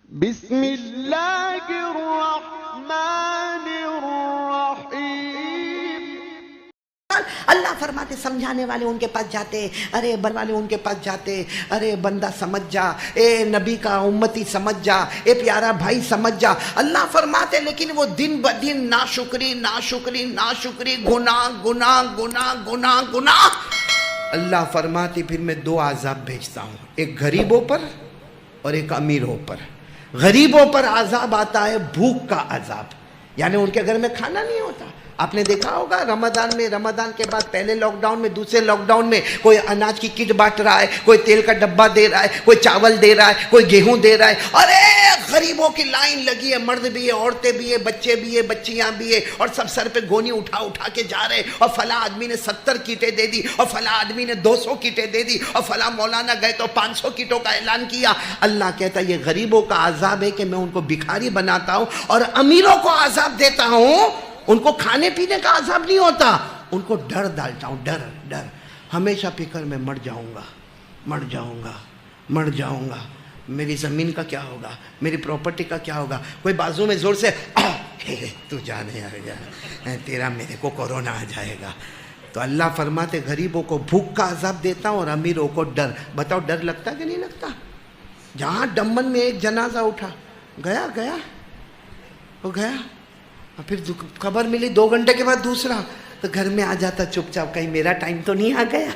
بسم اللہ الرحمن الرحیم۔ اللہ فرماتے سمجھانے والے ان کے پاس جاتے، ارے بن والے ان کے پاس جاتے، ارے بندہ سمجھ جا، اے نبی کا امتی سمجھ جا، اے پیارا بھائی سمجھ جا۔ اللہ فرماتے لیکن وہ دن بدن ناشکری ناشکری ناشکری، گناہ گناہ گناہ گناہ گناہ۔ اللہ فرماتے پھر میں دو عذاب بھیجتا ہوں، ایک غریبوں پر اور ایک امیروں پر۔ غریبوں پر عذاب آتا ہے بھوک کا عذاب، یعنی ان کے گھر میں کھانا نہیں ہوتا۔ آپ نے دیکھا ہوگا رمضان میں، رمضان کے بعد پہلے لاک ڈاؤن میں، دوسرے لاک ڈاؤن میں کوئی اناج کی کٹ بانٹ رہا ہے، کوئی تیل کا ڈبہ دے رہا ہے، کوئی چاول دے رہا ہے، کوئی گیہوں دے رہا ہے۔ ارے غریبوں کی لائن لگی ہے، مرد بھی ہے، عورتیں بھی ہے، بچے بھی ہے، بچیاں بھی ہے، اور سب سر پہ گونی اٹھا اٹھا کے جا رہے، اور فلاں آدمی نے 70 کٹیں دے دی، اور فلاں آدمی نے 200 کٹیں دے دی، اور فلاں مولانا گئے تو 500 کٹوں کا اعلان کیا۔ اللہ کہتا ہے یہ غریبوں کا عذاب ہے کہ میں ان کو بھکاری بناتا ہوں، اور امیروں کو عذاب دیتا ہوں، ان کو کھانے پینے کا عذاب نہیں ہوتا، ان کو ڈر ڈالتا ہوں، ڈر ڈر، ہمیشہ فکر میں مر جاؤں گا مر جاؤں گا مر جاؤں گا، میری زمین کا کیا ہوگا، میری پراپرٹی کا کیا ہوگا۔ کوئی بازو میں زور سے تو جانے آ گیا تیرا، میرے کو کورونا آ جائے گا۔ تو اللہ فرماتے غریبوں کو بھوک کا عذاب دیتا ہوں اور امیروں کو ڈر۔ بتاؤ ڈر لگتا کہ نہیں لگتا؟ جہاں ڈمن میں ایک جنازہ اٹھا، گیا وہ گیا، پھر خبر ملی 2 گھنٹے کے بعد دوسرا، تو گھر میں آ جاتا چپ چاپ، کہیں میرا ٹائم تو نہیں آ گیا۔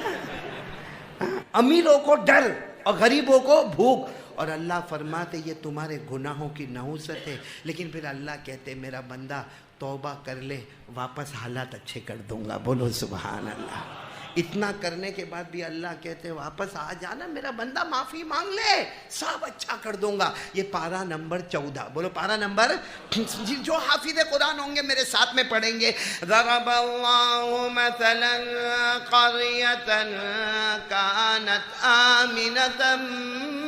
امیروں کو ڈر اور غریبوں کو بھوک۔ اور اللہ فرماتے یہ تمہارے گناہوں کی نحوست ہے، لیکن پھر اللہ کہتے میرا بندہ توبہ کر لے، واپس حالات اچھے کر دوں گا۔ بولو سبحان اللہ۔ اتنا کرنے کے بعد بھی اللہ کہتے واپس آ جانا میرا بندہ، معافی مانگ لے، سب اچھا کر دوں گا۔ یہ پارہ نمبر 14، بولو پارہ نمبر، جو حافظ قرآن ہوں گے میرے ساتھ میں پڑھیں گے۔ ضرب اللہ مثلا قریۃ کانت آمنۃ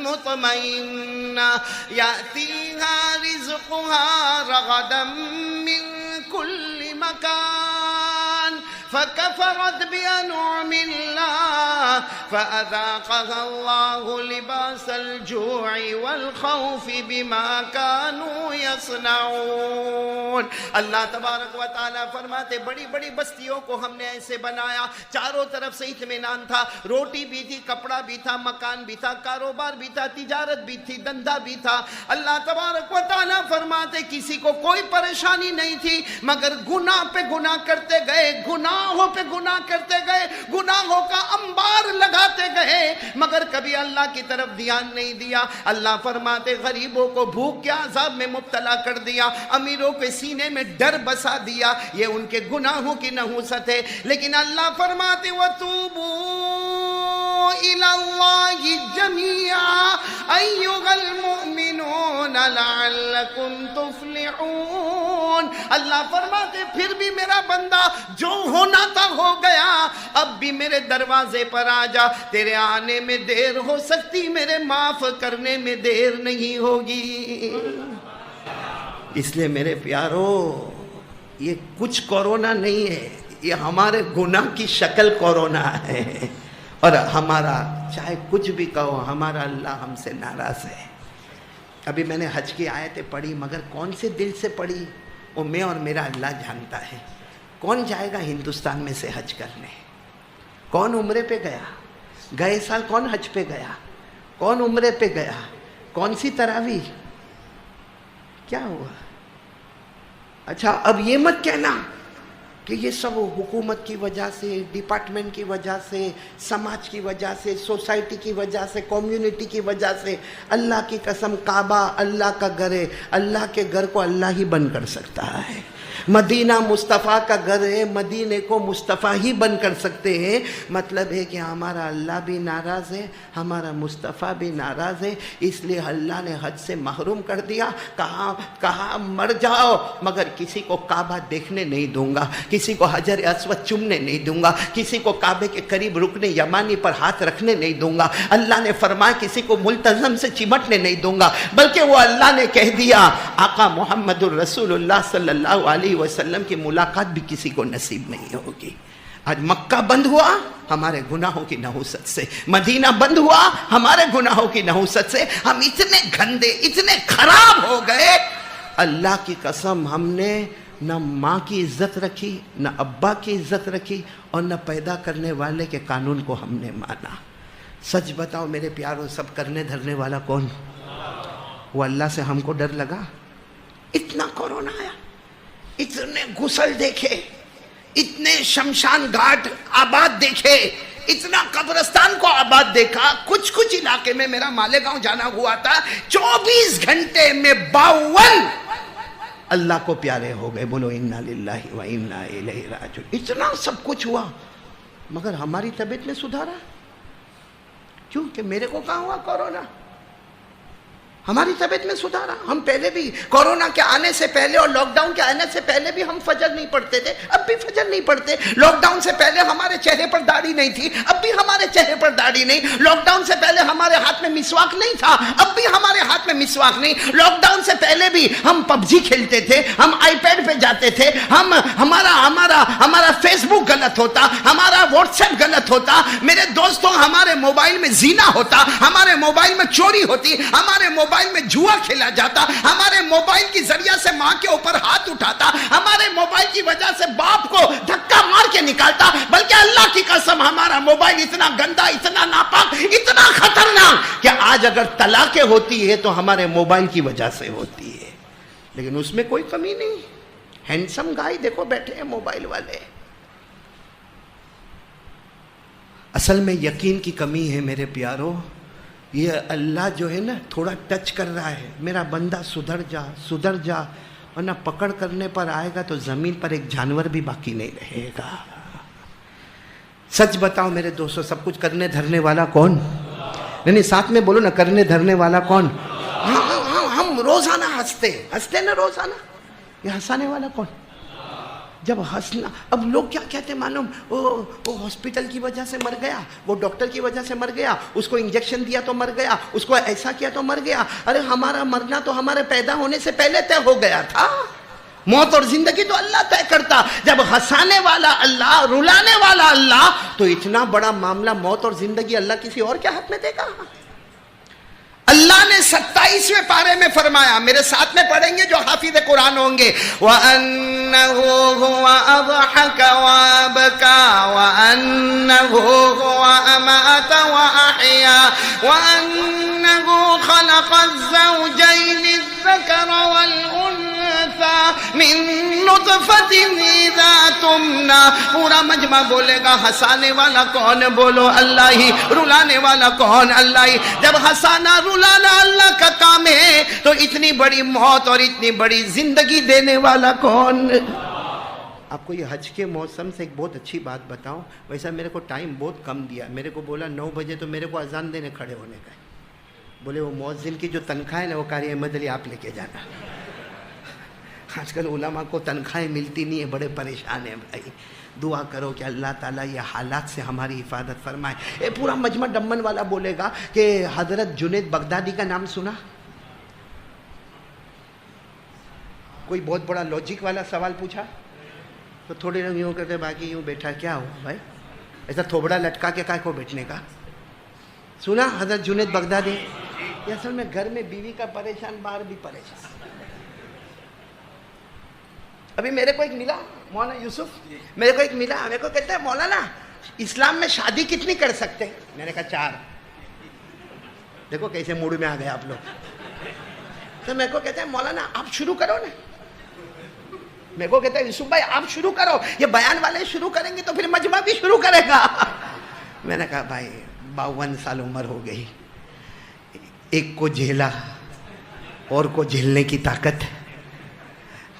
مطمئنہ یأتیہا رزقہا رغدا من کل مکان فَكَفَرَتْ بِأَنْعُمِ اللَّهِ فَأَذَاقَهَا اللَّهُ لِبَاسَ الْجُوعِ وَالْخَوْفِ بِمَا كَانُوا يَصْنَعُونَ۔ اللہ تبارک و تعالیٰ فرماتے بڑی بڑی بستیوں کو ہم نے ایسے بنایا، چاروں طرف سے اطمینان تھا، روٹی بھی تھی، کپڑا بھی تھا، مکان بھی تھا، کاروبار بھی تھا، تجارت بھی تھی، دھندا بھی تھا۔ اللہ تبارک و تعالیٰ فرماتے کسی کو کوئی پریشانی نہیں تھی، مگر گناہ پہ گناہ کرتے گئے، گناہوں پہ گناہ کرتے گئے، گناہوں کا انبار لگاتے گئے، مگر کبھی اللہ کی طرف دھیان نہیں دیا۔ اللہ فرماتے غریبوں کو بھوک کے عذاب میں مبتلا کر دیا، امیروں کے سینے میں ڈر بسا دیا، یہ ان کے گناہوں کی نحوست ہے۔ لیکن اللہ فرماتے وَتُوبُوا إِلَى اللَّهِ جَمِيعًا أَيُّهَا الْمُؤْمِنُونَ لَعَلَّكُمْ تُفْلِحُونَ۔ اللہ فرماتے پھر بھی میرا بندہ جو ہونا تھا ہو گیا، اب بھی میرے دروازے پر آ جا، تیرے آنے میں دیر ہو سکتی، میرے معاف کرنے میں دیر نہیں ہوگی۔ اس لیے میرے پیارو یہ کچھ کورونا نہیں ہے، یہ ہمارے گناہ کی شکل کورونا ہے، اور ہمارا چاہے کچھ بھی کہو ہمارا اللہ ہم سے ناراض ہے۔ ابھی میں نے حج کی آیتیں پڑھی، مگر کون سے دل سے پڑھی وہ میں اور میرا اللہ جانتا ہے۔ کون جائے گا ہندوستان میں سے حج کرنے؟ کون عمرے پہ گیا؟ گئے سال کون حج پہ گیا؟ کون عمرے پہ گیا؟ کون سی تراویح؟ کیا ہوا؟ اچھا اب یہ مت کہنا کہ یہ سب حکومت کی وجہ سے، ڈپارٹمنٹ کی وجہ سے، سماج کی وجہ سے، سوسائٹی کی وجہ سے، کمیونٹی کی وجہ سے۔ اللہ کی قسم کعبہ اللہ کا گھر ہے، اللہ کے گھر کو اللہ ہی بند کر سکتا ہے۔ مدینہ مصطفیٰ کا گھر ہے، مدینے کو مصطفیٰ ہی بند کر سکتے ہیں۔ مطلب ہے کہ ہمارا اللہ بھی ناراض ہے، ہمارا مصطفیٰ بھی ناراض ہے، اس لیے اللہ نے حج سے محروم کر دیا۔ کہا مر جاؤ مگر کسی کو کعبہ دیکھنے نہیں دوں گا، کسی کو حجر اسود چومنے نہیں دوں گا، کسی کو کعبے کے قریب رکن یمانی پر ہاتھ رکھنے نہیں دوں گا۔ اللہ نے فرمایا کسی کو ملتزم سے چمٹنے نہیں دوں گا، بلکہ وہ اللہ نے کہہ دیا آقا محمد الرسول اللہ صلی اللہ علیہ وسلم کی ملاقات بھی کسی کو نصیب نہیں ہوگی۔ آج مکہ بند ہوا ہمارے گناہوں کی نحوست سے، مدینہ بند ہوا ہمارے گناہوں کی نحوست سے. ہم اتنے گندے، اتنے خراب ہو گئے. اللہ کی قسم ہم نے نہ ماں کی عزت رکھی، نہ ابا کی عزت رکھی، اور نہ پیدا کرنے والے کے قانون کو ہم نے مانا. سچ بتاؤ میرے پیاروں، سب کرنے دھرنے والا کون؟ وہ اللہ سے ہم کو ڈر لگا. اتنا کورونا آیا، اتنے غسل دیکھے، اتنے شمشان گھاٹ آباد دیکھے، اتنا قبرستان کو آباد دیکھا. کچھ علاقے میں میرا مالیگاؤں جانا ہوا تھا، 24 گھنٹے میں 52 اللہ کو پیارے ہو گئے. بولو انا للہ و انا الیہ راجعون. اتنا سب کچھ ہوا مگر ہماری طبیعت میں سدھارا کیوں؟ کہ میرے کو کہاں ہوا کورونا؟ ہماری طبیعت میں سدھارا. ہم پہلے بھی کورونا کے آنے سے پہلے اور لاک ڈاؤن کے آنے سے پہلے بھی ہم فجر نہیں پڑھتے تھے، اب بھی فجر نہیں پڑھتے. لاک ڈاؤن سے پہلے ہمارے چہرے پر داڑھی نہیں تھی، اب بھی ہمارے چہرے پر داڑھی نہیں. لاک ڈاؤن سے پہلے ہمارے ہاتھ میں مسواک نہیں تھا، اب بھی ہمارے ہاتھ میں مسواک نہیں. لاک ڈاؤن سے پہلے بھی ہم پب جی کھیلتے تھے، ہم آئی پیڈ پہ جاتے تھے، ہمارا فیس بک غلط ہوتا، ہمارا واٹس ایپ غلط ہوتا. میرے دوستوں، ہمارے موبائل میں زینا ہوتا، ہمارے موبائل میں چوری ہوتی، ہمارے موبائل میں جوا کھیلا جاتا، ہمارے موبائل کی ذریعہ سے ماں کے اوپر ہاتھ اٹھاتا، ہمارے موبائل کی وجہ سے باپ کو دھکا مار کے نکالتا. بلکہ اللہ کی قسم ہمارا موبائل اتنا گندا، اتنا ناپاک، اتنا خطرناک کہ آج اگر طلاقیں ہوتی ہے تو ہمارے موبائل کی وجہ سے ہوتی ہے. لیکن اس میں کوئی کمی نہیں. ہینڈسم گائے دیکھو بیٹھے ہیں موبائل والے. اصل میں یقین کی کمی ہے میرے پیاروں. یہ اللہ جو ہے نا تھوڑا ٹچ کر رہا ہے، میرا بندہ سدھر جا، ورنہ پکڑ کرنے پر آئے گا تو زمین پر ایک جانور بھی باقی نہیں رہے گا. سچ بتاؤ میرے دوستوں، سب کچھ کرنے دھرنے والا کون؟ نہیں ساتھ میں بولو نا، کرنے دھرنے والا کون؟ ہم روزانہ ہنستے نا روزانہ، یہ ہنسانے والا کون؟ جب ہنسنا، اب لوگ کیا کہتے ہیں معلوم؟ وہ ہاسپٹل کی وجہ سے مر گیا، وہ ڈاکٹر کی وجہ سے مر گیا، اس کو انجیکشن دیا تو مر گیا، اس کو ایسا کیا تو مر گیا. ارے ہمارا مرنا تو ہمارے پیدا ہونے سے پہلے طے ہو گیا تھا. موت اور زندگی تو اللہ طے کرتا. جب ہنسانے والا اللہ، رلانے والا اللہ، تو اتنا بڑا معاملہ موت اور زندگی اللہ کسی اور کے ہاتھ میں دے گا؟ اللہ نے 27ویں پارے میں فرمایا، میرے ساتھ میں پڑھیں گے جو حافظ قرآن ہوں گے، وَأَنَّهُ هُوَ أَضْحَكَ وَأَبْكَى وَأَنَّهُ هُوَ أَمَاتَ وَأَحْيَا وَأَنَّهُ خَلَقَ الزَّوْجَيْنِ الذَّكَرَ وَالْأُنثَى مِن نُطْفَةٍ إِذَا تُمْنَىٰ. پورا مجمع بولے گا ہنسانے والا کون؟ بولو اللہ ہی. رلانے والا کون؟ اللہ ہی. جب ہنسانا رلانا اللہ کا کام ہے تو اتنی بڑی موت اور اتنی بڑی زندگی دینے والا کون؟ آپ کو یہ حج کے موسم سے ایک بہت اچھی بات بتاؤں. ویسا میرے کو ٹائم بہت کم دیا، میرے کو بولا 9 بجے تو میرے کو اذان دینے کھڑے ہونے کا ہے. بولے وہ مؤذن کی جو تنخواہ ہے نا وہ قاری احمد علی آپ لے کے جانا. آج کل علماء کو تنخواہیں ملتی نہیں ہے، بڑے پریشان ہیں بھائی. دعا کرو کہ اللہ تعالیٰ یہ حالات سے ہماری حفاظت فرمائے. اے پورا مجمع ڈمن والا بولے گا کہ حضرت جنید بغدادی کا نام سنا؟ کوئی بہت بڑا لاجک والا سوال پوچھا تو تھوڑے لوگ یوں کہتے باقی یوں بیٹھا. کیا ہوا بھائی؟ ایسا تھوبڑا لٹکا کے کائے کو بیٹھنے کا؟ سنا حضرت جنید بغدادی؟ یہ اصل میں گھر میں بیوی کا پریشان، باہر بھی پریشان. ابھی میرے کو ایک ملا مولانا یوسف، میرے کو ایک ملا، میرے کو کہتا ہے مولانا اسلام میں شادی کتنی کر سکتے ہیں؟ میں نے کہا 4. دیکھو کیسے موڈ میں آ گئے آپ لوگ. تو میرے کو کہتا ہے مولانا آپ شروع کرو نا. میرے کو کہتا ہے یوسف بھائی آپ شروع کرو، یہ بیان والے شروع کریں گے تو پھر مجمع بھی شروع کرے گا. میں نے کہا بھائی 52 سال عمر ہو گئی، ایک کو جھیلا اور کو جھیلنے کی طاقت.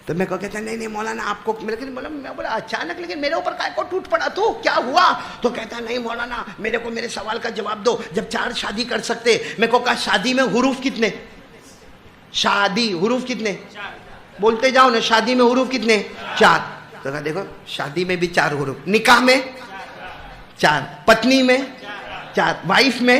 تو میں کو کہتا ہے نہیں مولانا آپ کو، میں بولا اچانک لیکن میرے اوپر کائے کو ٹوٹ پڑا تو کیا ہوا؟ تو کہتا ہے نہیں مولانا میرے کو میرے سوال کا جواب دو. جب 4 شادی کر سکتے، میں کو کہا شادی میں حروف کتنے؟ شادی حروف کتنے؟ بولتے جاؤ نا، شادی میں حروف کتنے؟ 4. تو کہا دیکھو شادی میں بھی 4 حروف، نکاح میں 4، پتنی میں 4، وائف میں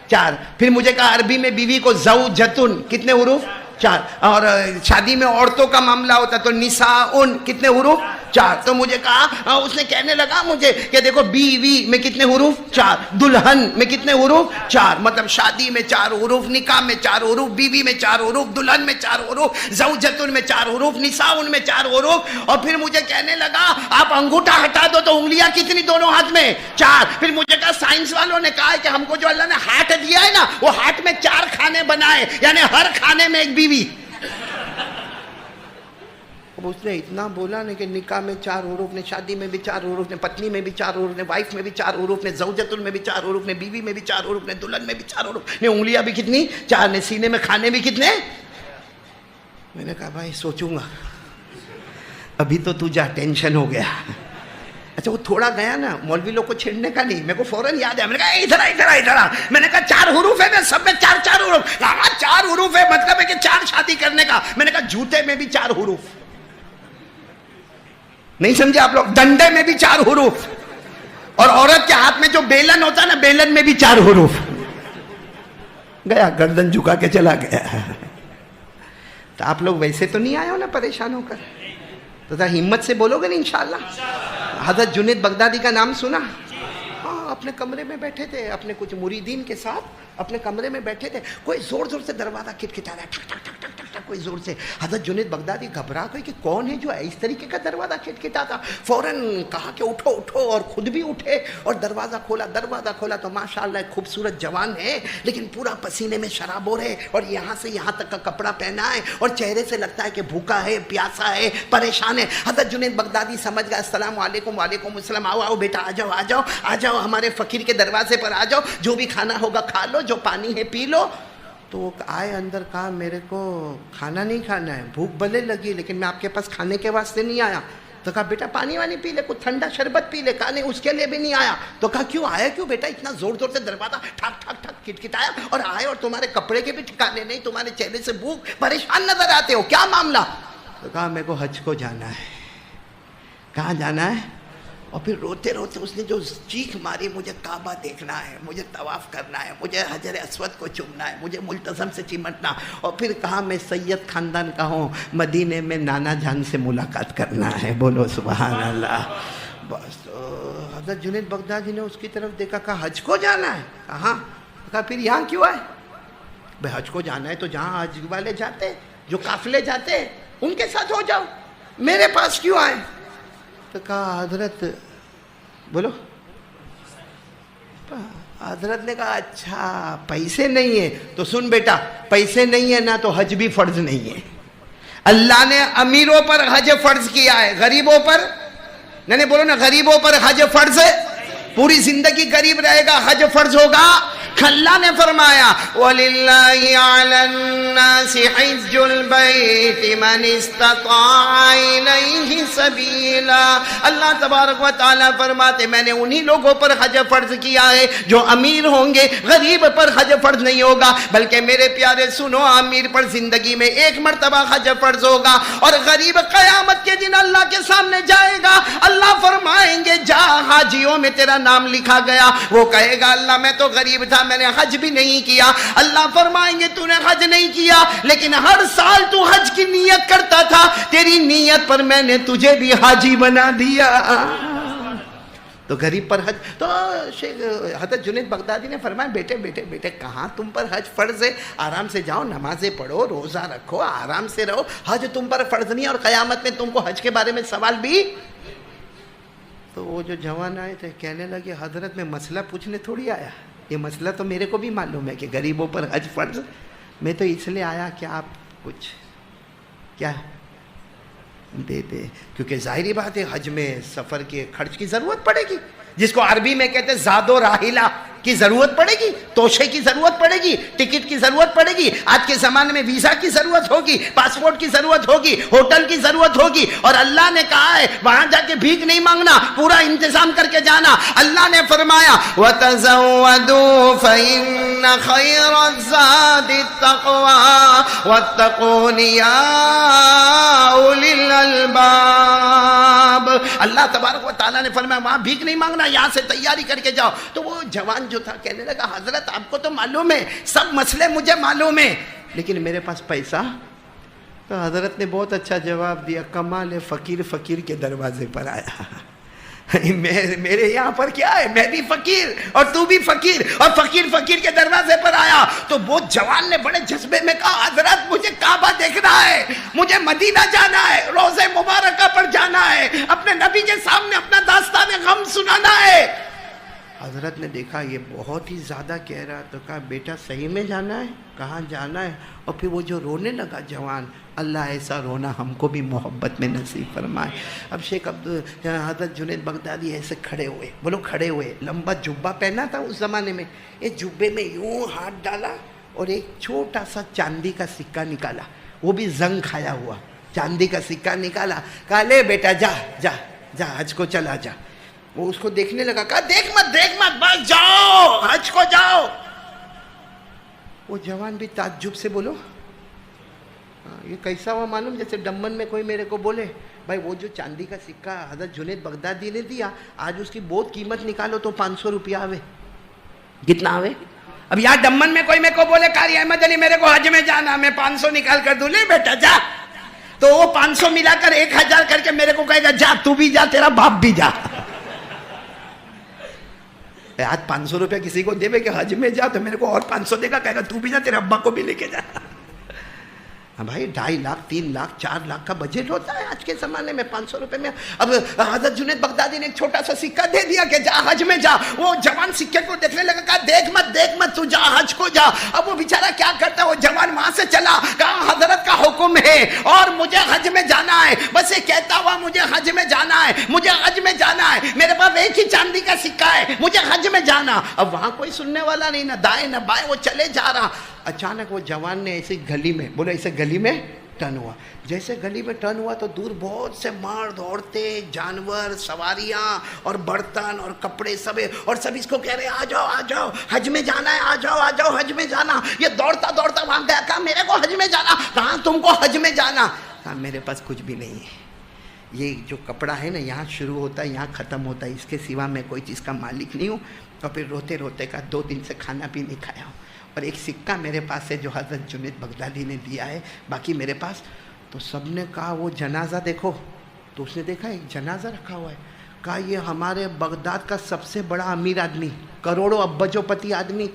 4. پھر مجھے کہا عربی میں بیوی کو زوجتن، کتنے حروف؟ 4. اور شادی میں عورتوں کا معاملہ ہوتا تو نساءن کتنے حروف؟ 4. تو مجھے کہا، اس نے کہنے لگا مجھے کہ دیکھو بیوی میں کتنے حروف؟ 4. دلہن میں کتنے حروف؟ 4. مطلب شادی میں 4 حروف، نکاح میں 4 حروف، بیوی میں 4 حروف، دلہن میں 4 حروف، زوجتن میں 4 حروف، نساءن میں 4 حروف. اور پھر مجھے کہنے لگا آپ انگوٹھا ہٹا دو تو انگلیاں کتنی دونوں ہاتھ میں؟ 4. پھر مجھے کہا سائنس والوں نے کہا ہے کہ ہم کو جو اللہ نے ہاتھ دیا ہے نا وہ ہاتھ میں 4 کھانے بنائے، یعنی ہر کھانے میں ایک بیوی. اب اس نے اتنا بولا نا کہ نکاح میں 4 حروف نے، شادی میں بھی 4 حروف نے، پتنی میں بھی 4 حروف نے، وائف میں بھی 4 حروف نے، زوجتن میں بھی 4 حروف نے، بیوی میں بھی 4 حروف نے، دلہن میں بھی 4 حروف نے، انگلیاں بھی کتنی؟ 4 نے، سینے میں کھانے بھی کتنے؟ میں نے کہا بھائی سوچوں گا. ابھی تو تو جا، ٹینشن ہو گیا. اچھا وہ تھوڑا گیا نا، مولوی لوگ کو چھیڑنے کا نہیں، میرے کو فوراً یاد ہے. میں نے کہا ادھر آ. میں نے کہا 4 حروف ہے نا، سب میں 4 حروف. کہا 4 حروف ہے مطلب ہے کہ 4 شادی کرنے کا. میں نے کہا جوتے میں بھی 4 حروف. نہیں سمجھے آپ لوگ؟ ڈنڈے میں بھی 4 حروف. اور عورت کے ہاتھ میں جو بیلن ہوتا ہے نا، بیلن میں بھی 4 حروف. گیا گردن جھکا کے چلا گیا. تو آپ لوگ ویسے تو نہیں آئے ہو نا پریشان ہو کر؟ تو ذرا ہمت سے بولو گے نا انشاءاللہ. حضرت جنید بغدادی کا نام سنا؟ ہاں، اپنے کمرے میں بیٹھے تھے اپنے کچھ مریدین کے ساتھ، اپنے کمرے میں بیٹھے تھے. کوئی زور زور سے دروازہ کھٹکھٹا رہا ہے، ٹھک ٹھک ٹھک ٹھک ٹھک، کوئی زور سے. حضرت جنید بغدادی گھبرا گئے کہ کون ہے جو اس طریقے کا دروازہ کھٹکھٹاتا. فوراً کہا کہ اٹھو اٹھو، اور خود بھی اٹھے اور دروازہ کھولا. دروازہ کھولا تو ماشاءاللہ ایک خوبصورت جوان ہے، لیکن پورا پسینے میں شرابور ہے، اور یہاں سے یہاں تک کا کپڑا پہنا ہے، اور چہرے سے لگتا ہے کہ بھوکا ہے، پیاسا ہے، پریشان ہے. حضرت جنید بغدادی سمجھ گیا، السلام علیکم. وعلیکم السلام. آؤ آؤ بیٹا، آ جاؤ آ جاؤ آ جاؤ، ہمارے فقیر کے دروازے پر آ جاؤ، جو بھی کھانا ہوگا کھا لو، جو پانی ہے پی لو. تو وہ آئے اندر، کہا میرے کو کھانا نہیں کھانا ہے، بھوک بھلے لگی لیکن میں آپ کے پاس کھانے کے واسطے نہیں آیا. تو کہا بیٹا پانی وانی پی لے، کچھ ٹھنڈا شربت پی لے. کہا نہیں اس کے لیے بھی نہیں آیا. تو کہا کیوں آیا کیوں بیٹا؟ اتنا زور زور سے دروازہ ٹھک ٹھک ٹھک کھٹکھٹایا اور آئے، اور تمہارے کپڑے کے بھی ٹھکانے نہیں، تمہارے چہرے سے بھوک، پریشان نظر آتے ہو، کیا معاملہ؟ تو کہا میرے کو حج کو جانا ہے. کہاں جانا ہے؟ اور پھر روتے روتے اس نے جو چیخ ماری، مجھے کعبہ دیکھنا ہے، مجھے طواف کرنا ہے، مجھے حجر اسود کو چومنا ہے، مجھے ملتزم سے چمٹنا. اور پھر کہا میں سید خاندان کا ہوں، مدینے میں نانا جان سے ملاقات کرنا ہے. بولو سبحان اللہ. بس حضرت جنید بغدادی نے اس کی طرف دیکھا، کہا حج کو جانا ہے؟ کہاں؟ کہا پھر یہاں کیوں آئے؟ بھائی حج کو جانا ہے تو جہاں حج والے جاتے، جو قافلے جاتے ان کے ساتھ ہو جاؤ، میرے پاس کیوں آئے؟ تو کہا حضرت، بولو. حضرت نے کہا اچھا پیسے نہیں ہیں تو سن بیٹا، پیسے نہیں ہے نا تو حج بھی فرض نہیں ہے. اللہ نے امیروں پر حج فرض کیا ہے، غریبوں پر نہیں. بولو نا، غریبوں پر حج فرض ہے. پوری زندگی غریب رہے گا، حج فرض ہوگا. اللہ نے فرمایا وَلِلَّهِ عَلَى النَّاسِ حِجُّ الْبَيْتِ مَنِ اسْتَطَاعَ إِلَيْهِ سَبِيلًا. اللہ تبارک و تعالیٰ فرماتے میں نے انہی لوگوں پر حج فرض کیا ہے جو امیر ہوں گے، غریب پر حج فرض نہیں ہوگا. بلکہ میرے پیارے سنو، امیر پر زندگی میں 1 مرتبہ حج فرض ہوگا، اور غریب قیامت کے دن اللہ کے سامنے جائے گا. اللہ فرمائیں گے جا حاجیوں میں تیرا نام لکھا گیا. وہ کہے گا اللہ میں تو غریب تھا، میں نے حج بھی نہیں کیا. اللہ فرمائیں گے تو نے حج نہیں کیا، لیکن ہر سال تو حج کی نیت کرتا تھا، تیری نیت پر میں نے تجھے بھی حاجی بنا دیا. تو غریب پر حج. تو حضرت جنید بغدادی نے فرمایا بیٹے بیٹے بیٹے، کہاں تم پر حج فرض ہے؟ آرام سے جاؤ، نمازیں پڑھو، روزہ رکھو، آرام سے رہو. حج تم پر فرض نہیں، اور قیامت میں تم کو حج کے بارے میں سوال بھی. تو وہ جو جوان آئے تھے کہنے لگے حضرت میں مسئلہ پوچھنے تھوڑی آیا، یہ مسئلہ تو میرے کو بھی معلوم ہے کہ غریبوں پر حج فرض. میں تو اس لیے آیا کہ آپ کچھ کیا دے دے، کیونکہ ظاہری بات ہے حج میں سفر کے خرچ کی ضرورت پڑے گی، جس کو عربی میں کہتے ہیں زاد و راحلہ کی ضرورت پڑے گی، توشے کی ضرورت پڑے گی، ٹکٹ کی ضرورت پڑے گی. آج کے زمانے میں ویزا کی ضرورت ہوگی، پاسپورٹ کی ضرورت ہوگی، ہوٹل کی ضرورت ہوگی. اور اللہ نے کہا ہے وہاں جا کے بھیک نہیں مانگنا، پورا انتظام کر کے جانا. اللہ نے فرمایا وَتَزَوَّدُوا فَإِنَّ خَيْرَ الزَّادِ التَّقْوَىٰ وَاتَّقُونِ يَا أُولِي الْأَلْبَابِ. اللہ تبارک و تعالیٰ نے فرمایا وہاں بھیک نہیں مانگنا، یہاں سے تیاری کر کے جاؤ. تو وہ جوان جو تھا کہنے لگا حضرت آپ کو تو معلوم ہے، سب مسئلے مجھے معلوم ہے، لیکن میرے پاس پیسہ. تو حضرت نے بہت اچھا جواب دیا, کمال ہے, فقیر فقیر کے دروازے پر آیا. میرے یہاں پر کیا ہے, میں بھی فقیر اور تو بھی فقیر, اور فقیر فقیر کے دروازے پر آیا. تو وہ جوان نے بڑے جذبے میں کہا, حضرت مجھے کعبہ دیکھنا ہے, مجھے مدینہ جانا ہے, روضہ مبارکہ پر جانا ہے, اپنے نبی کے سامنے اپنا داستان غم سنانا ہے. حضرت نے دیکھا یہ بہت ہی زیادہ کہہ رہا, تو کہا بیٹا صحیح میں جانا ہے, کہاں جانا ہے. اور پھر وہ جو رونے لگا جوان, اللہ ایسا رونا ہم کو بھی محبت میں نصیب فرمائے. اب شیخ حضرت جنید بغدادی ایسے کھڑے ہوئے, بولو کھڑے ہوئے, لمبا جبہ پہنا تھا اس زمانے میں, ایک جبے میں یوں ہاتھ ڈالا اور ایک چھوٹا سا چاندی کا سکہ نکالا, وہ بھی زنگ کھایا ہوا چاندی کا سکہ نکالا. کہا لے بیٹا جا جا جا, حج کو چلا جا. وہ اس کو دیکھنے لگا, کہا دیکھ مت بس جاؤ, حج کو جاؤ. وہ جوان بھی تعجب سے, بولو یہ کیسا ہوا معلوم, جیسے ڈمن میں کوئی میرے کو بولے بھائی وہ جو چاندی کا سکہ حضرت جنید بغدادی نے دیا, آج اس کی بہت قیمت نکالو تو 500 روپیہ آوے. کتنا آوے؟ اب یہاں ڈمن میں کوئی میرے کو بولے قاری احمد علی میرے کو حج میں جانا, میں 500 نکال کر دوں, لے بیٹا جا. تو وہ 500 ملا کر 1000 کر کے میرے کو کہے گا جا, تو بھی جا, تیرا باپ بھی جا. آج 500 روپیہ کسی کو دے کہ حج میں جا, تو میرے کو اور 500 دے گا, کہے گا تو بھی جا, تیرے ابا کو بھی لے کے جا. بھائی 2.5 لاکھ 3 لاکھ 4 لاکھ کا بجٹ ہوتا ہے آج کے زمانے میں 500 روپے میں. اب حضرت جنید بغدادی نے ایک چھوٹا سا سکہ دے دیا کہ جا حج میں جا. وہ جوان سکے کو دیکھنے لگا, کہا دیکھ مت تو جا, حج کو جا. اب وہ بیچارہ کیا کرتا ہے, وہ جوان وہاں سے چلا, کہا حضرت کا حکم ہے اور مجھے حج میں جانا ہے, بس یہ کہتا ہوا مجھے حج میں جانا ہے, مجھے حج میں جانا ہے, میرے پاس ایک ہی چاندی کا سکہ ہے, مجھے حج میں جانا. اب وہاں کوئی سننے والا نہیں, نہ دائیں نہ بائیں, وہ چلے جا رہا. اچانک وہ جوان نے ایسی گلی میں, بولے ایسے گلی میں ٹرن ہوا. جیسے گلی میں ٹرن ہوا تو دور بہت سے مرد, عورتیں, جانور, سواریاں اور برتن اور کپڑے سب, اور سب اس کو کہہ رہے آ جاؤ حج میں جانا ہے, آ جاؤ حج میں جانا. یہ دوڑتا وہاں گیا, کہا میرے کو حج میں جانا. کہاں تم کو حج میں جانا؟ کہا میرے پاس کچھ بھی نہیں ہے, یہ جو کپڑا ہے نا یہاں شروع ہوتا ہے یہاں ختم ہوتا ہے, اس کے سوا میں کوئی چیز کا مالک نہیں ہوں. اور پھر روتے روتے کا 2 دن سے کھانا بھی نہیں کھایا ہوں, اور ایک سکہ میرے پاس ہے جو حضرت جنید بغدادی نے دیا ہے, باقی میرے پاس. تو سب نے کہا وہ جنازہ دیکھو. تو اس نے دیکھا ایک جنازہ رکھا ہوا ہے. کہا یہ ہمارے بغداد کا سب سے بڑا امیر آدمی, کروڑوں ابجو پتی آدمی,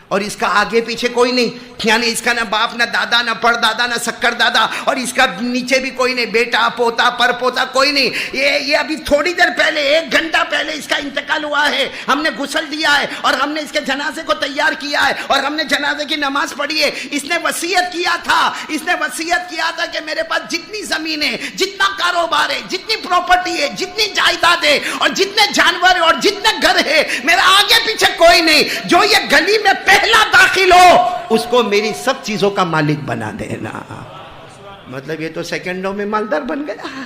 اور اس کا آگے پیچھے کوئی نہیں, یعنی اس کا نہ باپ نہ دادا نہ پڑ دادا نہ سکر دادا, اور اس کا نیچے بھی کوئی نہیں, بیٹا پوتا پر پوتا کوئی نہیں. یہ ابھی تھوڑی دیر پہلے 1 گھنٹہ پہلے اس کا انتقال ہوا ہے. ہم نے غسل دیا ہے اور ہم نے اس کے جنازے کو تیار کیا ہے اور ہم نے جنازے کی نماز پڑھی ہے. اس نے وصیت کیا تھا کہ میرے پاس جتنی زمین ہے, جتنا کاروبار ہے, جتنی پراپرٹی ہے, جتنی جائیداد ہے اور جتنے جانور ہے اور جتنے گھر ہے, میرا آگے پیچھے کوئی نہیں, جو یہ گلی میں پہلا داخل ہو اس کو میری سب چیزوں کا مالک بنا دینا. مطلب یہ تو سیکنڈوں میں مالدار بن گیا.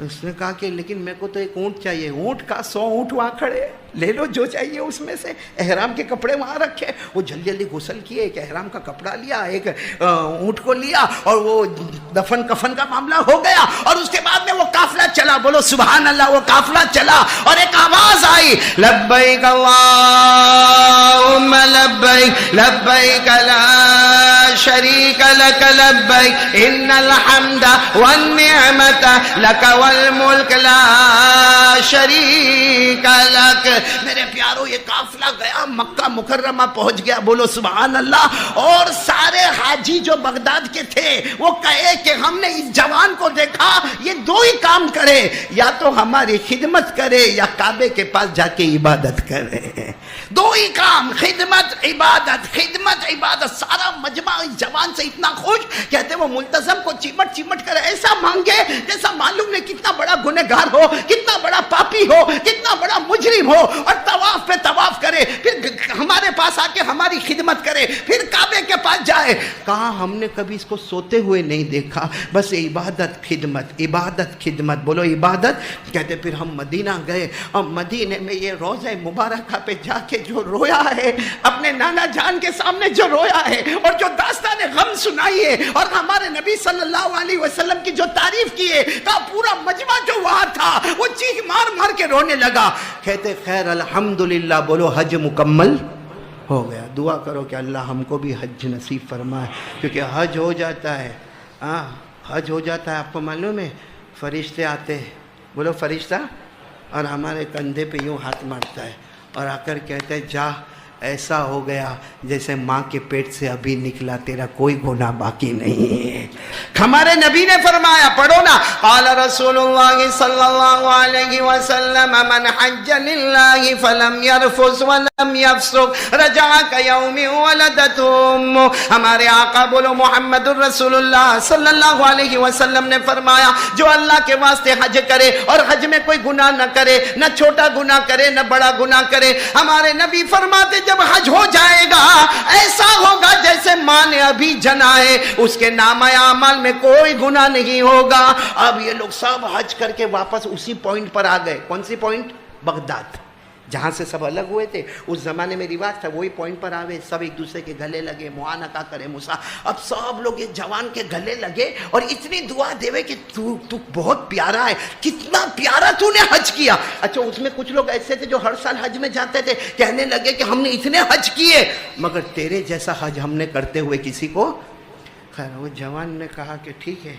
اس نے کہا کہ لیکن میرے کو تو ایک اونٹ چاہیے. اونٹ کا 100 اونٹ وہاں کھڑے, لے لو جو چاہیے اس میں سے. احرام کے کپڑے وہاں رکھے. وہ جلدی جلدی غسل کیے, ایک احرام کا کپڑا لیا, ایک اونٹ کو لیا, اور وہ دفن کفن کا معاملہ ہو گیا. اور اس کے بعد میں وہ قافلہ چلا, بولو سبحان اللہ. وہ قافلہ چلا اور ایک آواز آئی, لبیک اللہم لبیک لبیک لا شریک لک لبیک ان الحمد والنعمت لک والملک لا شریک لک. میرے پیارو یہ قافلہ گیا, مکہ مکرمہ پہنچ گیا, بولو سبحان اللہ. اور سارے حاجی جو بغداد کے تھے وہ کہے کہ ہم نے اس جوان کو دیکھا, یہ 2 ہی کام کرے, یا تو ہماری خدمت کرے یا کعبے کے پاس جا کے عبادت کرے. 2 ہی کام, خدمت عبادت. سارا مجمع اس جوان سے اتنا خوش, کہتے وہ ملتزم کو چمٹ کر ایسا مانگے جیسا معلوم نہیں کتنا بڑا گنہگار ہو, کتنا بڑا پاپی ہو, کتنا بڑا مجرم ہو, اور طواف پہ طواف کرے, پھر ہمارے پاس آ کے ہماری خدمت کرے, پھر کعبے کے پاس جائے. کہا ہم نے کبھی اس کو سوتے ہوئے نہیں دیکھا, بس عبادت خدمت. بولو عبادت. کہتے پھر ہم مدینہ گئے, اور مدینے میں یہ روضہ مبارکہ پہ جا کے جو رویا ہے, اپنے نانا جان کے سامنے جو رویا ہے, اور جو داستان غم سنائی ہے, اور ہمارے نبی صلی اللہ علیہ وسلم کی جو تعریف کی ہے, کہا پورا مجمع جو وہاں تھا وہ چیخ مار کے رونے لگا. کہتے خیر الحمدللہ. بولو حج مکمل. ہو گیا. دعا کرو کہ اللہ ہم کو بھی حج نصیب فرمائے, کیونکہ حج ہو جاتا ہے. حج ہو جاتا ہے, آپ کو معلوم ہے فرشتے آتے ہیں, بولو فرشتہ, اور ہمارے کندھے پہ یوں ہاتھ مارتا ہے اور آ کر کہتے ہیں جا, ایسا ہو گیا جیسے ماں کے پیٹ سے ابھی نکلا, تیرا کوئی گناہ باقی نہیں ہے. ہمارے نبی نے فرمایا, پڑھو نا, قال رسول اللہ صلی اللہ علیہ وسلم من حج للہ فلم یرفث ولم یفسق رجع کیوم ولدتہ امہ. ہمارے آقا بولو محمد الرسول اللہ صلی اللہ علیہ وسلم نے فرمایا, جو اللہ کے واسطے حج کرے اور حج میں کوئی گناہ نہ کرے, نہ چھوٹا گناہ کرے نہ بڑا گناہ کرے, ہمارے نبی فرماتے جب حج ہو جائے گا ایسا ہوگا جیسے ماں نے ابھی جنا ہے, اس کے نامہ اعمال میں کوئی گناہ نہیں ہوگا. اب یہ لوگ سب حج کر کے واپس اسی پوائنٹ پر آ گئے. کون سی پوائنٹ؟ بغداد, جہاں سے سب الگ ہوئے تھے. اس زمانے میں رواج تھا, وہی پوائنٹ پر آوے, سب ایک دوسرے کے گلے لگے, معانقہ کرے مسا. اب سب لوگ ایک جوان کے گلے لگے اور اتنی دعا دیوے کہ تو بہت پیارا ہے, کتنا پیارا تو نے حج کیا. اچھا اس میں کچھ لوگ ایسے تھے جو ہر سال حج میں جاتے تھے, کہنے لگے کہ ہم نے اتنے حج کیے, مگر تیرے جیسا حج ہم نے کرتے ہوئے کسی کو. خیر وہ جوان نے کہا کہ ٹھیک ہے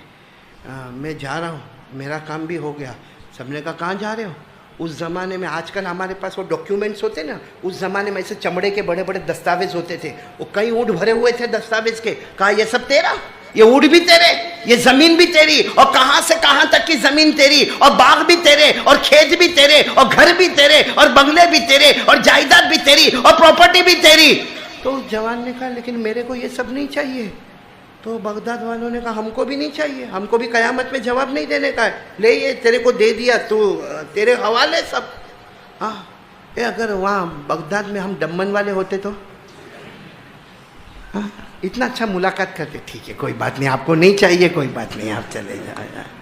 میں جا رہا ہوں, میرا کام بھی ہو گیا. سب نے کہا کہاں جا رہے ہو؟ اس زمانے میں, آج کل ہمارے پاس وہ ڈاکیومنٹس ہوتے نا, اس زمانے میں ایسے چمڑے کے بڑے بڑے دستاویز ہوتے تھے, وہ کئی اونٹ بھرے ہوئے تھے دستاویز کے. کہا یہ سب تیرا, یہ اونٹ بھی تیرے, یہ زمین بھی تیری, اور کہاں سے کہاں تک کی زمین تیری, اور باغ بھی تیرے, اور کھیت بھی تیرے, اور گھر بھی تیرے, اور بنگلے بھی تیرے, اور جائیداد بھی تیری, اور پراپرٹی بھی تیری. تو اس جوان نے کہا لیکن میرے کو یہ سب نہیں چاہیے. تو بغداد والوں نے کہا ہم کو بھی نہیں چاہیے, ہم کو بھی قیامت میں جواب نہیں دینے کا ہے, لے یہ تیرے کو دے دیا, تو تیرے حوالے سب. اگر وہاں بغداد میں ہم دمن والے ہوتے تو اتنا اچھا ملاقات کرتے, ٹھیک ہے کوئی بات نہیں, آپ کو نہیں چاہیے کوئی بات نہیں, آپ چلے جائیں.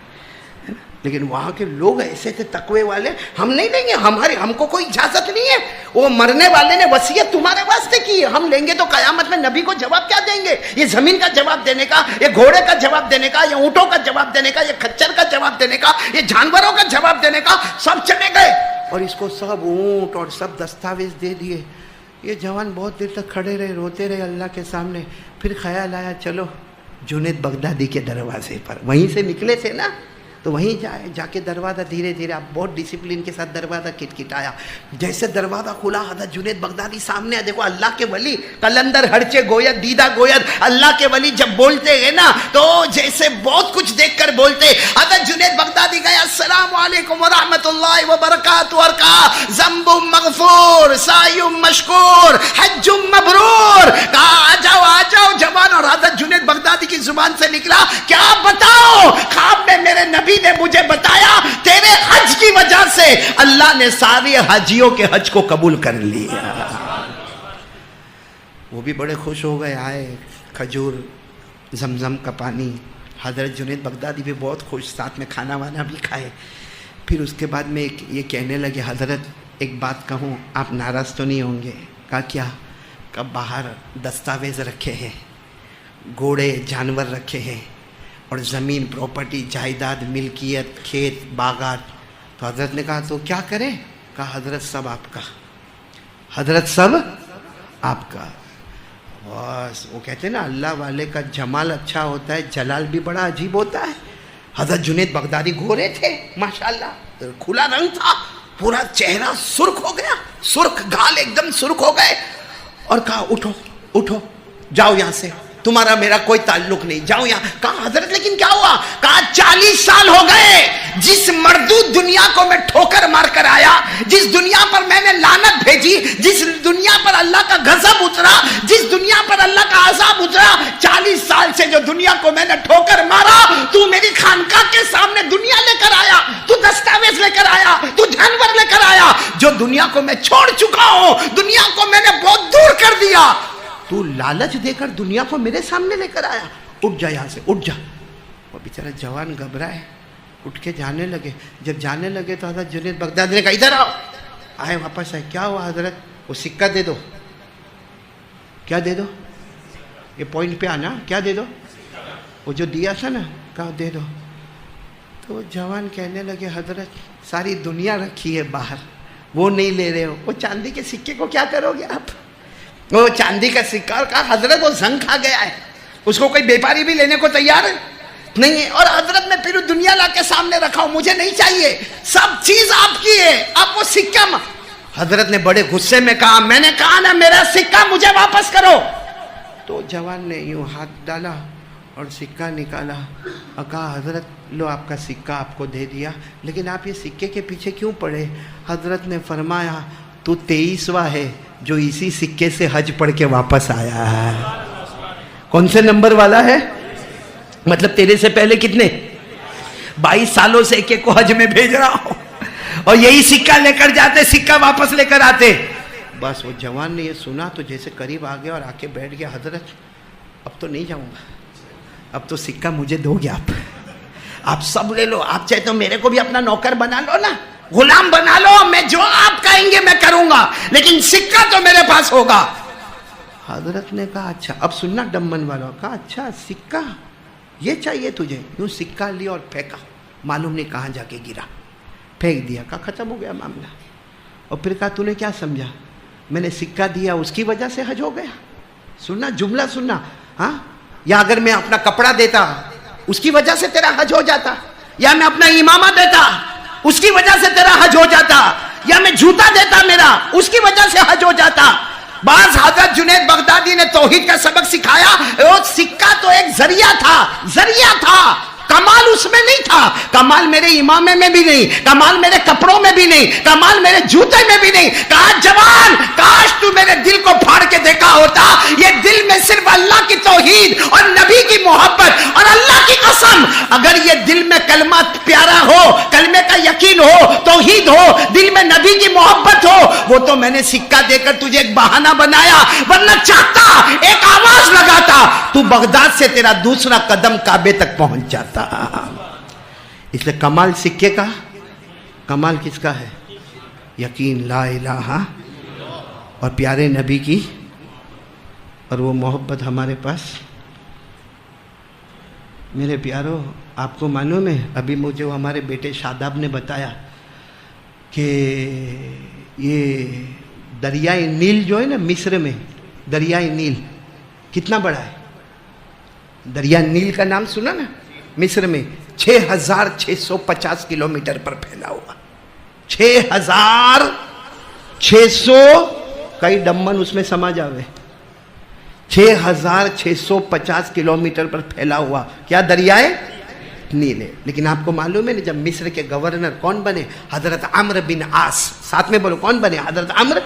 لیکن وہاں کے لوگ ایسے تھے تقوی والے, ہم نہیں لیں گے, ہم کو کوئی اجازت نہیں ہے. وہ مرنے والے نے وصیت تمہارے واسطے کی ہے, ہم لیں گے تو قیامت میں نبی کو جواب کیا دیں گے؟ یہ زمین کا جواب دینے کا, یہ گھوڑے کا جواب دینے کا, یہ اونٹوں کا جواب دینے کا, یہ کچر کا جواب دینے کا, یہ جانوروں کا جواب دینے کا. سب چلے گئے اور اس کو سب اونٹ اور سب دستاویز دے دیے. یہ جوان بہت دیر تک کھڑے رہے, روتے رہے اللہ کے سامنے. پھر خیال آیا چلو جنید بغدادی کے دروازے پر, وہیں سے نکلے تھے نا, تو وہیں جا کے دروازہ دھیرے دھیرے, اب بہت ڈسپلن کے ساتھ دروازہ کھٹکھٹایا. جیسے دروازہ کھلا, حضرت جنید بغدادی سامنے. دیکھو اللہ کے ولی, قلندر ہرچے گوید دیدہ گوید, اللہ کے ولی جب بولتے ہیں نا تو جیسے بہت کچھ دیکھ کر بولتے. حضرت جنید بغدادی گیا, السلام علیکم ورحمۃ اللہ وبرکاتہ, اور کہا ذنب مغفور, سعی مشکور, حج مبرور. کہا آ جاؤ جوان. اور حضرت جنید بغدادی کی زبان سے نکلا, کیا بتاؤ؟ خواب میں میرے نبی نے مجھے بتایا تیرے حج کی وجہ سے اللہ نے سارے حاجیوں کے حج کو قبول کر لیا. وہ بھی بڑے خوش ہو گئے, آئے کھجور, زمزم کا پانی. حضرت جنید بغدادی بھی بہت خوش, ساتھ میں کھانا وانا بھی کھائے. پھر اس کے بعد میں یہ کہنے لگے, حضرت ایک بات کہوں, آپ ناراض تو نہیں ہوں گے؟ کہا کیا؟ کہ باہر دستاویز رکھے ہیں, گھوڑے جانور رکھے ہیں, اور زمین پراپرٹی جائیداد ملکیت کھیت باغات. تو حضرت نے کہا تو کیا کریں؟ کہا حضرت سب آپ کا, حضرت سب آپ کا. بس وہ کہتے ہیں نا اللہ والے کا جمال اچھا ہوتا ہے, جلال بھی بڑا عجیب ہوتا ہے. حضرت جنید بغدادی گورے تھے ماشاءاللہ, کھلا رنگ تھا, پورا چہرہ سرخ ہو گیا, سرخ گال ایک دم سرخ ہو گئے. اور کہا اٹھو اٹھو, جاؤ یہاں سے, تمہارا میرا کوئی تعلق نہیں, جاؤ یہاں. کہا حضرت لیکن کیا ہوا؟ کہا 40 سال ہو گئے جس مردود دنیا کو میں ٹھوکر مار کر آیا, جس دنیا پر میں نے لعنت بھیجی, جس دنیا پر اللہ کا غضب اترا, جس دنیا پر اللہ کا عذاب اترا, 40 سال سے جو دنیا کو میں نے ٹھوکر مارا, تو میری خانقاہ کے سامنے دنیا لے کر آیا, تو دستاویز لے کر آیا, تو جانور لے کر آیا. جو دنیا کو میں چھوڑ چکا ہوں, دنیا کو میں نے بہت دور کر دیا, تو لالچ دے کر دنیا کو میرے سامنے لے کر آیا. اٹھ جا یہاں سے, اٹھ جا. وہ بیچارہ جوان گھبرائے, اٹھ کے جانے لگے. جب جانے لگے تو حضرت جنید بغدادی نے کہا ادھر آؤ. آئے واپس آئے, کیا ہوا حضرت؟ وہ سکہ دے دو. کیا دے دو؟ یہ پوائنٹ پہ آنا, کیا دے دو؟ وہ جو دیا تھا نا, کہا دے دو. تو جوان کہنے لگے حضرت ساری دنیا رکھی ہے باہر, وہ نہیں لے رہے ہو, وہ چاندی کے سکے کو کیا کرو گے آپ؟ وہ چاندی کا سکہ، کہا حضرت وہ زنگ کھا گیا ہے، اس کو کوئی بیپاری بھی لینے کو تیار نہیں ہے، اور حضرت میں پھر دنیا لا کے سامنے رکھا ہوں، مجھے نہیں چاہیے، سب چیز آپ کی ہے، آپ وہ سکہ حضرت نے بڑے غصے میں کہا، میں نے کہا نا میرا سکہ مجھے واپس کرو. تو جوان نے یوں ہاتھ ڈالا اور سکہ نکالا اور کہا حضرت لو آپ کا سکہ آپ کو دے دیا، لیکن آپ یہ سکے کے پیچھے کیوں پڑے؟ حضرت نے فرمایا تو 23واں ہے جو اسی سکے سے حج پڑھ کے واپس آیا ہے. کون سے نمبر والا ہے؟ مطلب تیرے سے پہلے کتنے 22 سالوں سے ایک کو حج میں بھیج رہا ہوں اور یہی سکہ لے کر جاتے، سکہ واپس لے کر آتے. بس وہ جوان نے یہ سنا تو جیسے قریب آ گیا اور آ کے بیٹھ گیا، حضرت اب تو نہیں جاؤں گا، اب تو سکہ مجھے دو گے آپ سب لے لو، آپ چاہے تو میرے کو بھی اپنا نوکر بنا لو نا، غلام بنا لو، میں جو آپ کہیں گے میں کروں گا، لیکن سکہ تو میرے پاس ہوگا. حضرت نے کہا اچھا، اب سننا ڈمن والا، کہا اچھا سکہ یہ چاہیے تجھے؟ یوں سکہ لیا اور پھینکا، معلوم نہیں کہاں جا کے گرا، پھینک دیا، کہا ختم ہو گیا معاملہ. اور پھر کہا تو نے کیا سمجھا میں نے سکہ دیا اس کی وجہ سے حج ہو گیا؟ سننا جملہ سننا، ہاں، یا اگر میں اپنا کپڑا دیتا اس کی وجہ سے تیرا حج ہو جاتا، یا میں اپنا امامہ دیتا اس کی وجہ سے تیرا حج ہو جاتا، یا میں جوتا دیتا میرا اس کی وجہ سے حج ہو جاتا. بعض حضرت جنید بغدادی نے توحید کا سبق سکھایا، وہ سکہ تو ایک ذریعہ تھا، کمال اس میں نہیں تھا، کمال میرے امامے میں بھی نہیں، کمال میرے کپڑوں میں بھی نہیں، کمال میرے جوتے میں بھی نہیں. کہا جوان کاش تو میرے دل کو پھاڑ کے دیکھا ہوتا، یہ دل میں صرف اللہ کی توحید اور نبی کی محبت اور اللہ کی قسم، اگر یہ دل میں کلمہ پیارا ہو، کلمے کا یقین ہو، توحید ہو، دل میں نبی کی محبت ہو، وہ تو میں نے سکہ دے کر تجھے ایک بہانہ بنایا، ورنہ چاہتا ایک آواز لگاتا تو بغداد سے تیرا دوسرا قدم کعبے تک پہنچ جاتا. اس لئے کمال سکے کا، کمال کس کا ہے؟ یقین لا الہ اور پیارے نبی کی، اور وہ محبت ہمارے پاس. میرے پیارو آپ کو معلوم ہے، ابھی مجھے وہ ہمارے بیٹے شاداب نے بتایا کہ یہ دریائے نیل جو ہے نا مصر میں، دریائے نیل کتنا بڑا ہے؟ دریا نیل کا نام سنا نا؟ مصر میں 6650 کلومیٹر پر پھیلا ہوا، 6600 کئی ڈمن اس میں سما جاوے، 6650 کلومیٹر پر پھیلا ہوا کیا دریائے نیل ہے. لیکن آپ کو معلوم ہے نا جب مصر کے گورنر کون بنے؟ حضرت عمرو بن عاص، ساتھ میں بولو کون بنے؟ حضرت عمرو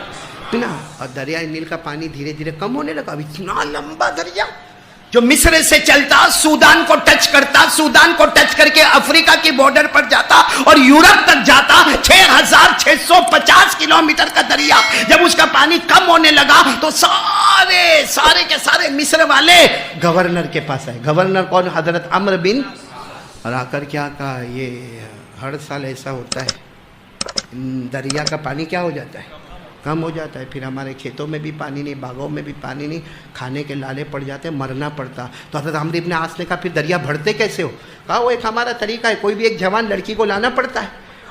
بن عاص. اور دریائے نیل کا پانی دھیرے دھیرے کم ہونے لگا. اب اتنا لمبا دریا جو مصر سے چلتا سودان کو ٹچ کرتا، سودان کو ٹچ کر کے افریقہ کی بارڈر پر جاتا اور یورپ تک جاتا، 6650 کلومیٹر کا دریا جب اس کا پانی کم ہونے لگا تو سارے کے سارے مصر والے گورنر کے پاس آئے. گورنر کون؟ حضرت عمرو بن. اور آ کر کیا کہا، یہ ہر سال ایسا ہوتا ہے، دریا کا پانی کیا ہو جاتا ہے؟ کم ہو جاتا ہے. پھر ہمارے کھیتوں میں بھی پانی نہیں، باغوں میں بھی پانی نہیں، کھانے کے لالے پڑ جاتے، مرنا پڑتا. تو حضرت عمرو بن عاص نے کہا پھر دریا بڑھتے کیسے ہو؟ کہا وہ ایک ہمارا طریقہ ہے، کوئی بھی ایک جوان لڑکی کو لانا پڑتا ہے،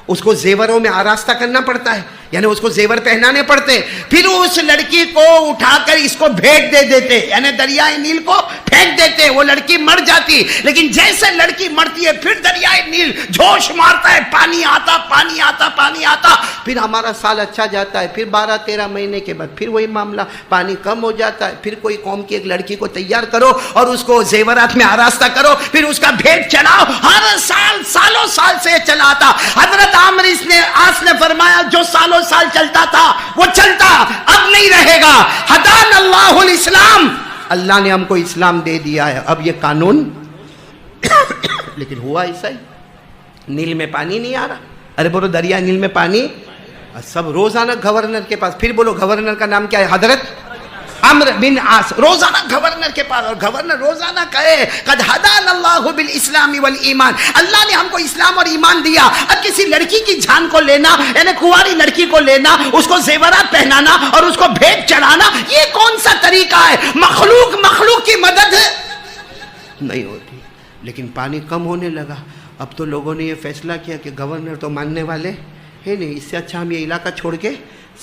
اس کو زیوروں میں آراستہ کرنا پڑتا ہے، یعنی اس کو زیور پہنانے پڑتے، پھر اس لڑکی کو اٹھا کر اس کو بھیج دے دیتے، یعنی دریائے نیل کو پھینک دیتے، وہ لڑکی مر جاتی. لیکن جیسے لڑکی مرتی ہے پھر دریائے نیل جوش مارتا ہے، پانی آتا پانی آتا پانی آتا، پھر ہمارا سال اچھا جاتا ہے. پھر 12-13 مہینے کے بعد پھر وہی معاملہ، پانی کم ہو جاتا ہے. پھر کوئی قوم کی ایک لڑکی کو تیار کرو اور اس کو زیورات میں آراستہ کرو، پھر اس کا بھیٹ چڑھاؤ. ہر سال سالوں سال سے چلا آتا. حضرت عمرو نے عاص نے فرمایا جو سالوں سال چلتا تھا وہ چلتا اب نہیں رہے گا. ہدان اللہ الاسلام، اللہ نے ہم کو اسلام دے دیا ہے، اب یہ قانون. لیکن ہوا ایسا ہی، نیل میں پانی نہیں آ رہا. ارے بولو دریا نیل میں پانی، سب روزانہ گورنر کے پاس. پھر بولو گورنر کا نام کیا ہے؟ حضرت عمرو بن عاص. روزانہ گورنر کے پاس، اور گورنر روزانہ کہے قد ہدان اللہ بالاسلام والایمان، اللہ نے ہم کو اسلام اور ایمان دیا. اب کسی لڑکی کی جان کو لینا، یعنی کنواری لڑکی کو لینا، اس کو زیورات پہنانا اور اس کو بھیٹ چڑھانا، یہ کون سا طریقہ ہے؟ مخلوق کی مدد نہیں ہوتی. لیکن پانی کم ہونے لگا. اب تو لوگوں نے یہ فیصلہ کیا کہ گورنر تو ماننے والے ہے نہیں، اس سے اچھا ہم یہ علاقہ چھوڑ کے،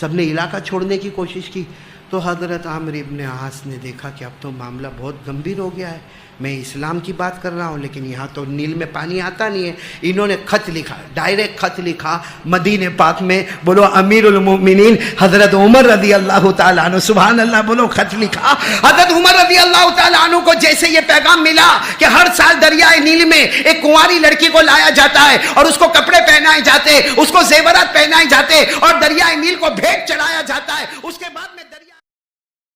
سب نے علاقہ چھوڑنے کی کوشش کی. تو حضرت عمرو ابن عاص نے دیکھا کہ اب تو معاملہ بہت گمبھیر ہو گیا ہے، میں اسلام کی بات کر رہا ہوں لیکن یہاں تو نیل میں پانی آتا نہیں ہے. انہوں نے خط لکھا، ڈائریکٹ خط لکھا مدینہ پاک میں. بولو امیر المومنین حضرت عمر رضی اللہ تعالیٰ عنہ، سبحان اللہ بولو. خط لکھا حضرت عمر رضی اللہ تعالیٰ عنہ کو. جیسے یہ پیغام ملا کہ ہر سال دریائے نیل میں ایک کنواری لڑکی کو لایا جاتا ہے اور اس کو کپڑے پہنائے جاتے، اس کو زیورات پہنائے جاتے اور دریائے نیل کو بھیٹ چڑھایا جاتا ہے، اس کے بعد میں